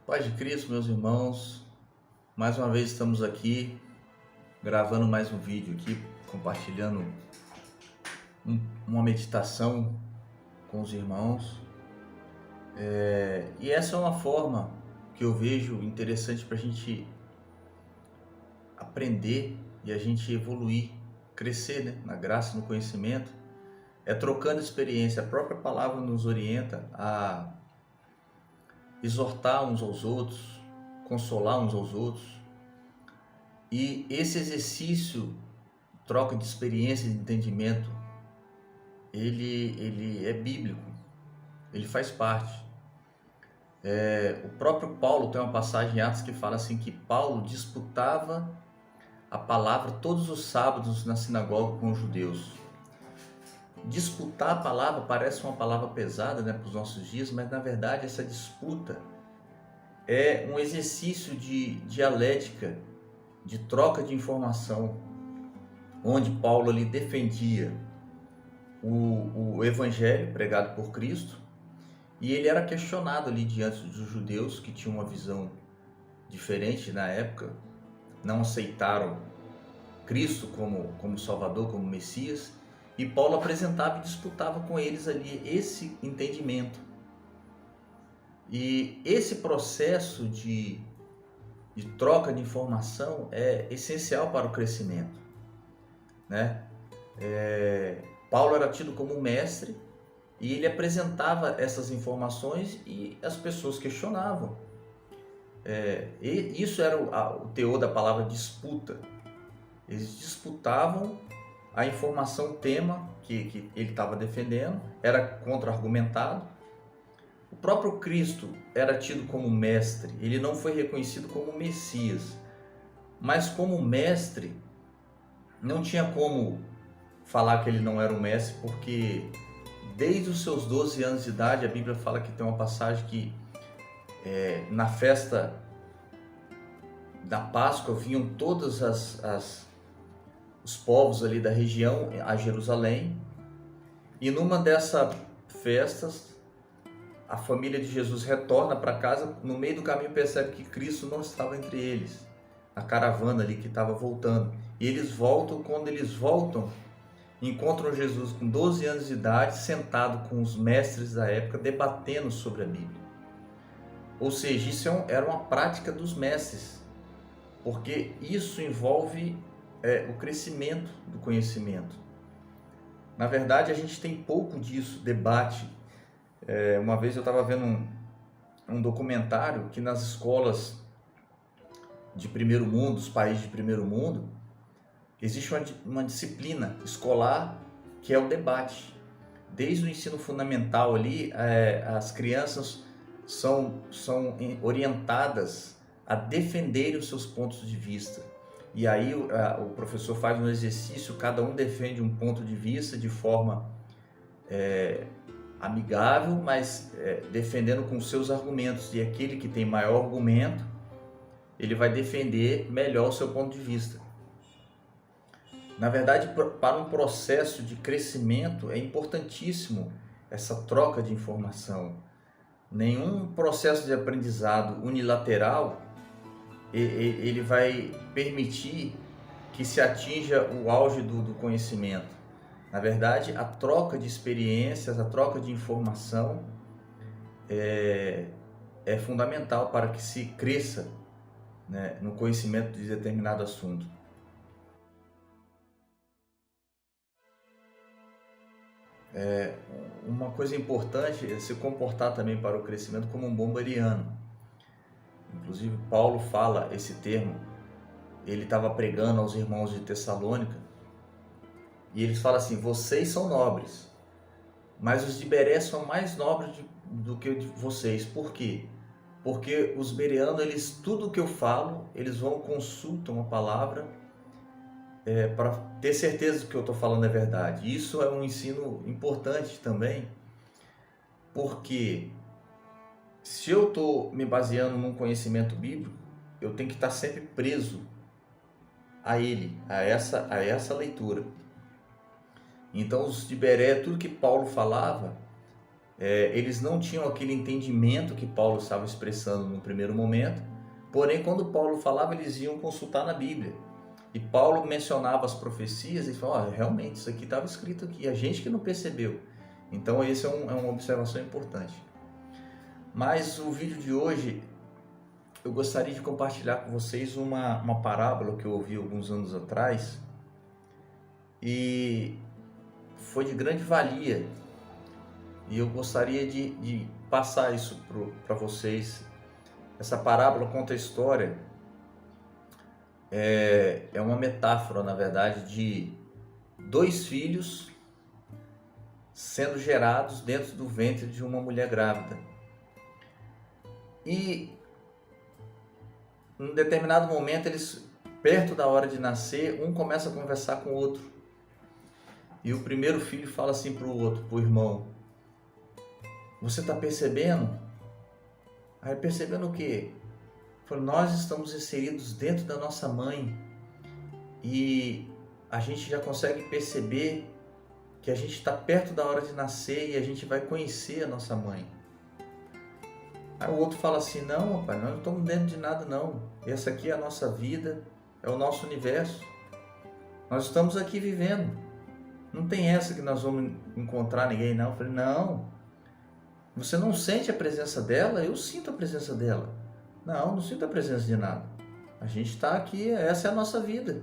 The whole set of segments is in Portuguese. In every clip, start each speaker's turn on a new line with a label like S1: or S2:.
S1: Paz de Cristo, meus irmãos, mais uma vez estamos aqui gravando mais um vídeo aqui, compartilhando uma meditação com os irmãos. E essa é uma forma que eu vejo interessante para a gente aprender e a gente evoluir, crescer, né, na graça e no conhecimento, trocando experiência. A própria palavra nos orienta a exortar uns aos outros, consolar uns aos outros. E esse exercício, troca de experiência e de entendimento, ele é bíblico, ele faz parte. O próprio Paulo tem uma passagem em Atos que fala assim que Paulo disputava a palavra todos os sábados na sinagoga com os judeus. Disputar a palavra parece uma palavra pesada, né, para os nossos dias, mas na verdade essa disputa é um exercício de dialética, de troca de informação, onde Paulo ali defendia o evangelho pregado por Cristo, e ele era questionado ali diante dos judeus que tinham uma visão diferente na época, não aceitaram Cristo como Salvador, como Messias, e Paulo apresentava e disputava com eles ali esse entendimento. E esse processo de troca de informação é essencial para o crescimento, né? Paulo era tido como mestre e ele apresentava essas informações e as pessoas questionavam. E isso era o teor da palavra disputa. Eles disputavam a informação, o tema que ele estava defendendo, era contra-argumentado. O próprio Cristo era tido como mestre, ele não foi reconhecido como Messias, mas como mestre não tinha como falar que ele não era um mestre, porque desde os seus 12 anos de idade, a Bíblia fala que tem uma passagem que na festa da Páscoa vinham todos os povos ali da região a Jerusalém, e numa dessas festas a família de Jesus retorna para casa, no meio do caminho percebe que Cristo não estava entre eles, a caravana ali que estava voltando, e eles voltam. Quando eles voltam, encontram Jesus com 12 anos de idade, sentado com os mestres da época, debatendo sobre a Bíblia. Ou seja, isso era uma prática dos mestres, porque isso envolve o crescimento do conhecimento. Na verdade, a gente tem pouco disso, debate. Uma vez eu estava vendo um documentário que nas escolas de primeiro mundo, os países de primeiro mundo, existe uma disciplina escolar que é o debate. Desde o ensino fundamental ali, as crianças são orientadas a defenderem os seus pontos de vista. E aí o professor faz um exercício, cada um defende um ponto de vista de forma amigável, mas defendendo com seus argumentos. E aquele que tem maior argumento, ele vai defender melhor o seu ponto de vista. Na verdade, para um processo de crescimento é importantíssimo essa troca de informação. Nenhum processo de aprendizado unilateral ele vai permitir que se atinja o auge do conhecimento. Na verdade, a troca de experiências, a troca de informação é fundamental para que se cresça, né, no conhecimento de determinado assunto. Uma coisa importante é se comportar também para o crescimento como um bom bereano. Inclusive, Paulo fala esse termo. Ele estava pregando aos irmãos de Tessalônica e eles falam assim: vocês são nobres, mas os de Beré são mais nobres do que vocês. Por quê? Porque os bereanos, tudo que eu falo, eles vão, consultam a palavra para ter certeza que eu estou falando é verdade. Isso é um ensino importante também, porque se eu estou me baseando num conhecimento bíblico, eu tenho que estar sempre preso a ele, a essa leitura. Então, os de Beré, tudo que Paulo falava, Eles não tinham aquele entendimento que Paulo estava expressando no primeiro momento, porém quando Paulo falava eles iam consultar na Bíblia. E Paulo mencionava as profecias e falava, realmente isso aqui estava escrito aqui, a gente que não percebeu. Então essa é uma observação importante. Mas o vídeo de hoje eu gostaria de compartilhar com vocês uma parábola que eu ouvi alguns anos atrás e foi de grande valia. E eu gostaria de passar isso para vocês. Essa parábola conta a história, é uma metáfora, na verdade, de dois filhos sendo gerados dentro do ventre de uma mulher grávida. E em um determinado momento, eles, perto da hora de nascer, um começa a conversar com o outro. E o primeiro filho fala assim para o outro, para o irmão, você está percebendo? Aí percebendo o quê? Nós estamos inseridos dentro da nossa mãe e a gente já consegue perceber que a gente está perto da hora de nascer e a gente vai conhecer a nossa mãe. Aí o outro fala assim, não, pai, nós não estamos dentro de nada não. Essa aqui é a nossa vida, é o nosso universo. Nós estamos aqui vivendo. Não tem essa que nós vamos encontrar ninguém não. Eu falei, não, você não sente a presença dela? Eu sinto a presença dela. Não sinto a presença de nada. A gente está aqui, essa é a nossa vida.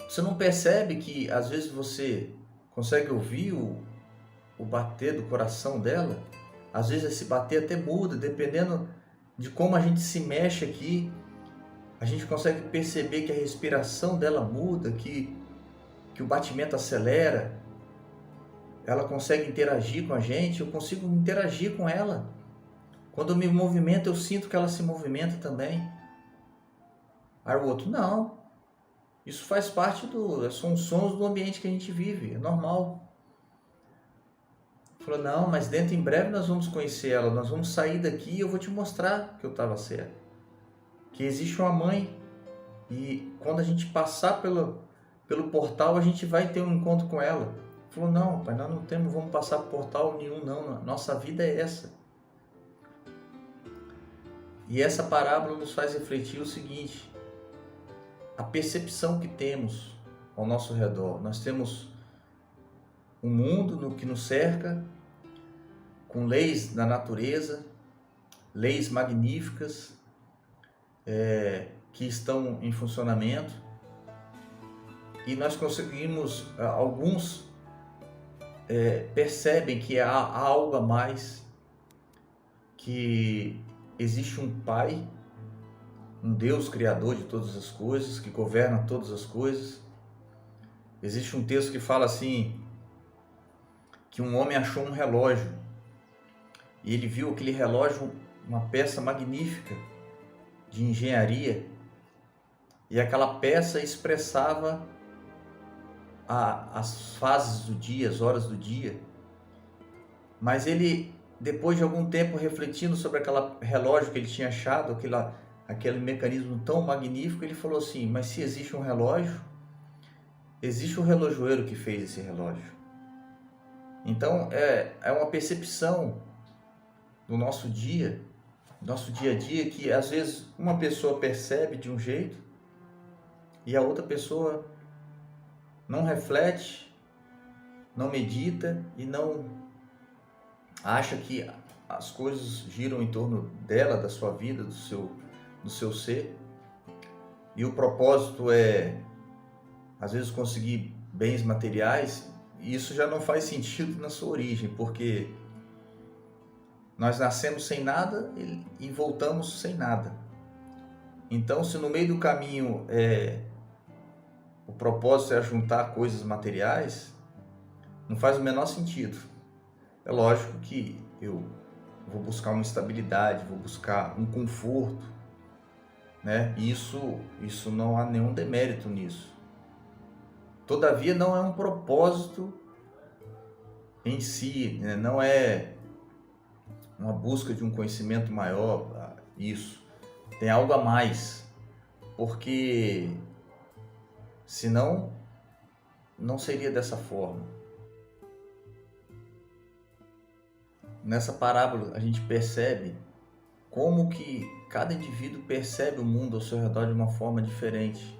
S1: Você não percebe que às vezes você consegue ouvir o bater do coração dela? Às vezes esse bater até muda, dependendo de como a gente se mexe aqui. A gente consegue perceber que a respiração dela muda, que o batimento acelera. Ela consegue interagir com a gente, eu consigo interagir com ela. Quando eu me movimento, eu sinto que ela se movimenta também. Aí o outro, não. Isso faz parte são sons do ambiente que a gente vive, é normal. Falou, não, mas dentro em breve nós vamos conhecer ela, nós vamos sair daqui e eu vou te mostrar que eu estava certo. Que existe uma mãe e quando a gente passar pelo portal, a gente vai ter um encontro com ela. Falou, não, pai, nós não vamos passar por portal nenhum, não. Nossa vida é essa. E essa parábola nos faz refletir o seguinte, a percepção que temos ao nosso redor. Nós temos um mundo que nos cerca, com leis da natureza, leis magníficas que estão em funcionamento, e nós conseguimos, alguns percebem que há algo a mais, que existe um Pai, um Deus criador de todas as coisas, que governa todas as coisas. Existe um texto que fala assim, que um homem achou um relógio, e ele viu aquele relógio, uma peça magnífica de engenharia, e aquela peça expressava as fases do dia, as horas do dia. Mas ele, depois de algum tempo refletindo sobre aquele relógio que ele tinha achado, aquele mecanismo tão magnífico, ele falou assim, mas se existe um relógio, existe o relojoeiro que fez esse relógio. Então é uma percepção do nosso dia a dia, que às vezes uma pessoa percebe de um jeito e a outra pessoa não reflete, não medita e não acha que as coisas giram em torno dela, da sua vida, do seu ser. E o propósito é, às vezes, conseguir bens materiais, e isso já não faz sentido na sua origem, porque nós nascemos sem nada e voltamos sem nada. Então, se no meio do caminho o propósito é juntar coisas materiais, não faz o menor sentido. É lógico que eu vou buscar uma estabilidade, vou buscar um conforto, né? Isso não há nenhum demérito nisso. Todavia, não é um propósito em si, né? Não é uma busca de um conhecimento maior, isso. Tem algo a mais, porque senão não seria dessa forma. nessa parábola a gente percebe como que cada indivíduo percebe o mundo ao seu redor de uma forma diferente.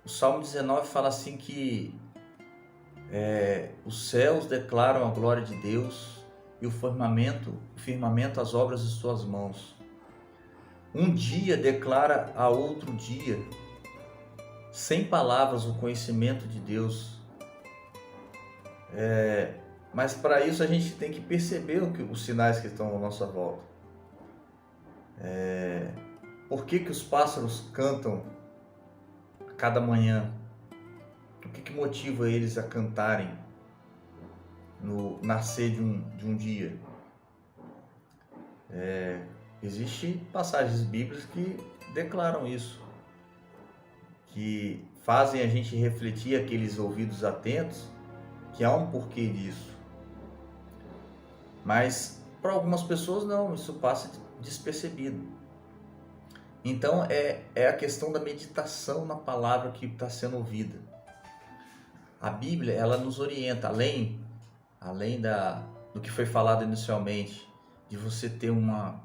S1: O Salmo 19 fala assim que os céus declaram a glória de Deus e o firmamento as obras de suas mãos. Um dia declara a outro dia, sem palavras, o conhecimento de Deus. Mas para isso a gente tem que perceber os sinais que estão à nossa volta. Por que os pássaros cantam a cada manhã? O que motiva eles a cantarem no nascer de um dia? Existem passagens bíblicas que declaram isso, que fazem a gente refletir, aqueles ouvidos atentos, que há um porquê disso. Mas para algumas pessoas não, isso passa despercebido. Então é a questão da meditação na palavra que está sendo ouvida. A Bíblia, ela nos orienta, além do que foi falado inicialmente, de você ter uma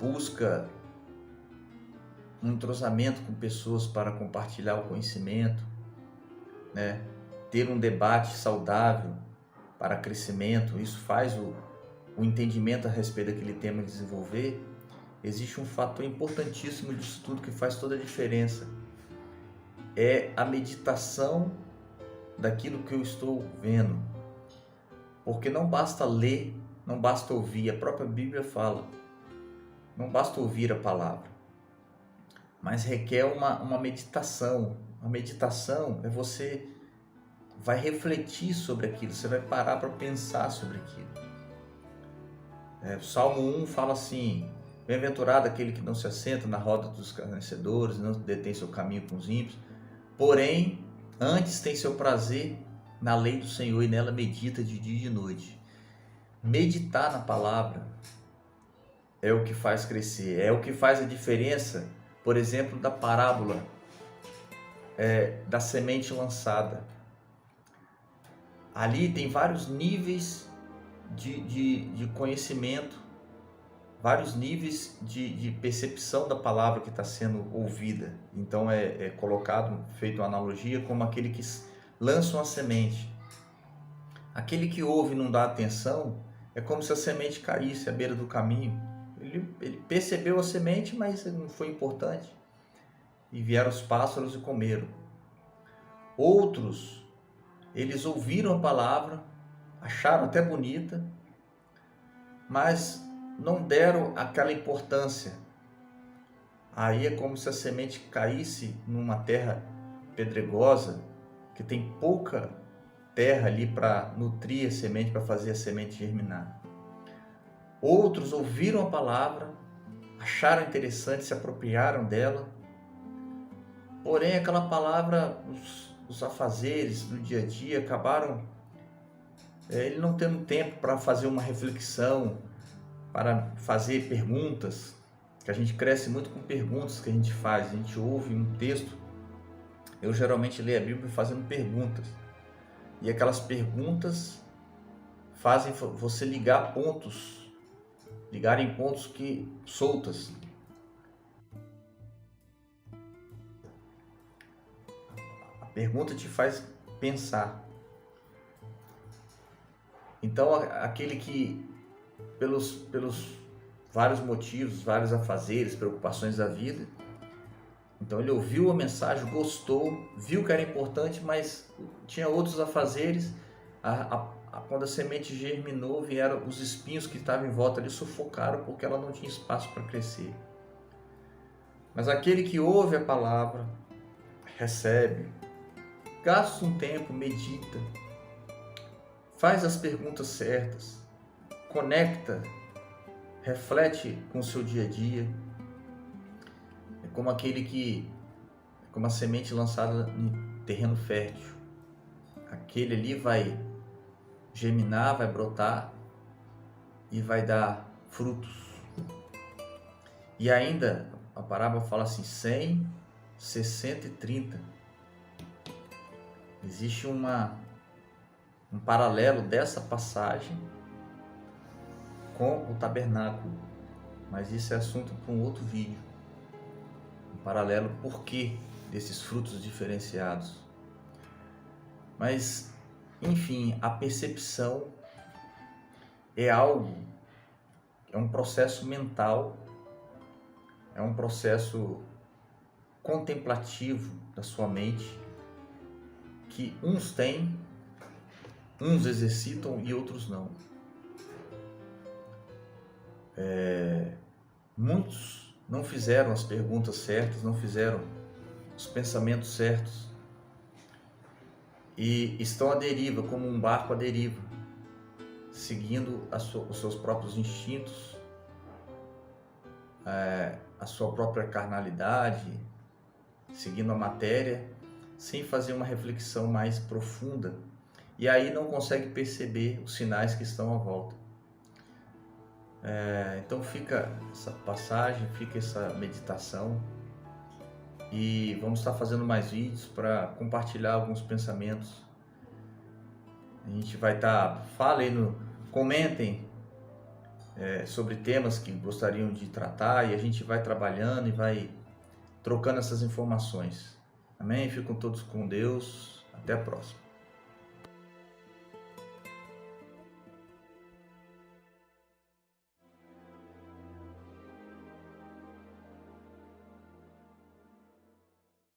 S1: busca, um entrosamento com pessoas para compartilhar o conhecimento, né? Ter um debate saudável para crescimento, isso faz o entendimento a respeito daquele tema desenvolver. Existe um fator importantíssimo disso tudo que faz toda a diferença. É a meditação daquilo que eu estou vendo. Porque não basta ler, não basta ouvir, a própria Bíblia fala. Não basta ouvir a palavra, mas requer uma meditação. A meditação é você vai refletir sobre aquilo, você vai parar para pensar sobre aquilo. O Salmo 1 fala assim: bem-aventurado aquele que não se assenta na roda dos escarnecedores, não detém seu caminho com os ímpios, porém, antes tem seu prazer na lei do Senhor e nela medita de dia e de noite. Meditar na palavra é o que faz crescer, é o que faz a diferença, por exemplo, da parábola da semente lançada. Ali tem vários níveis de conhecimento, vários níveis de percepção da palavra que está sendo ouvida. Então é colocado, feito uma analogia, como aquele que lança uma semente. Aquele que ouve e não dá atenção, é como se a semente caísse à beira do caminho. Ele percebeu a semente, mas não foi importante. E vieram os pássaros e comeram. Outros, eles ouviram a palavra, acharam até bonita, mas não deram aquela importância. Aí é como se a semente caísse numa terra pedregosa, que tem pouca terra ali para nutrir a semente, para fazer a semente germinar. Outros ouviram a palavra, acharam interessante, se apropriaram dela, porém aquela palavra, os afazeres do dia a dia acabaram ele não tendo tempo para fazer uma reflexão, para fazer perguntas, que a gente cresce muito com perguntas que a gente faz. A gente ouve um texto, eu geralmente leio a Bíblia fazendo perguntas, e aquelas perguntas fazem você ligar em pontos que soltas. A pergunta te faz pensar. Então aquele que pelos vários motivos, vários afazeres, preocupações da vida, então ele ouviu a mensagem, gostou, viu que era importante, mas tinha outros afazeres. Quando a semente germinou, vieram os espinhos que estavam em volta ali, sufocaram, porque ela não tinha espaço para crescer. Mas aquele que ouve a palavra, recebe, gasta um tempo, medita, faz as perguntas certas, conecta, reflete com o seu dia a dia. É como como a semente lançada em terreno fértil. Aquele ali vai germinar, vai brotar e vai dar frutos. E ainda a parábola fala assim, 100, 60 e 30. Existe um paralelo dessa passagem com o tabernáculo. Mas isso é assunto para um outro vídeo. Em paralelo, por que desses frutos diferenciados. Mas, enfim, a percepção é algo, é um processo mental, é um processo contemplativo da sua mente, que uns têm, uns exercitam e outros não. Muitos não fizeram as perguntas certas, não fizeram os pensamentos certos e estão à deriva, como um barco à deriva, seguindo os seus próprios instintos, a sua própria carnalidade, seguindo a matéria, sem fazer uma reflexão mais profunda, e aí não consegue perceber os sinais que estão à volta. Então fica essa passagem, fica essa meditação, e vamos estar fazendo mais vídeos para compartilhar alguns pensamentos. A gente vai estar, comentem sobre temas que gostariam de tratar, e a gente vai trabalhando e vai trocando essas informações. Amém? Ficam todos com Deus. Até a próxima.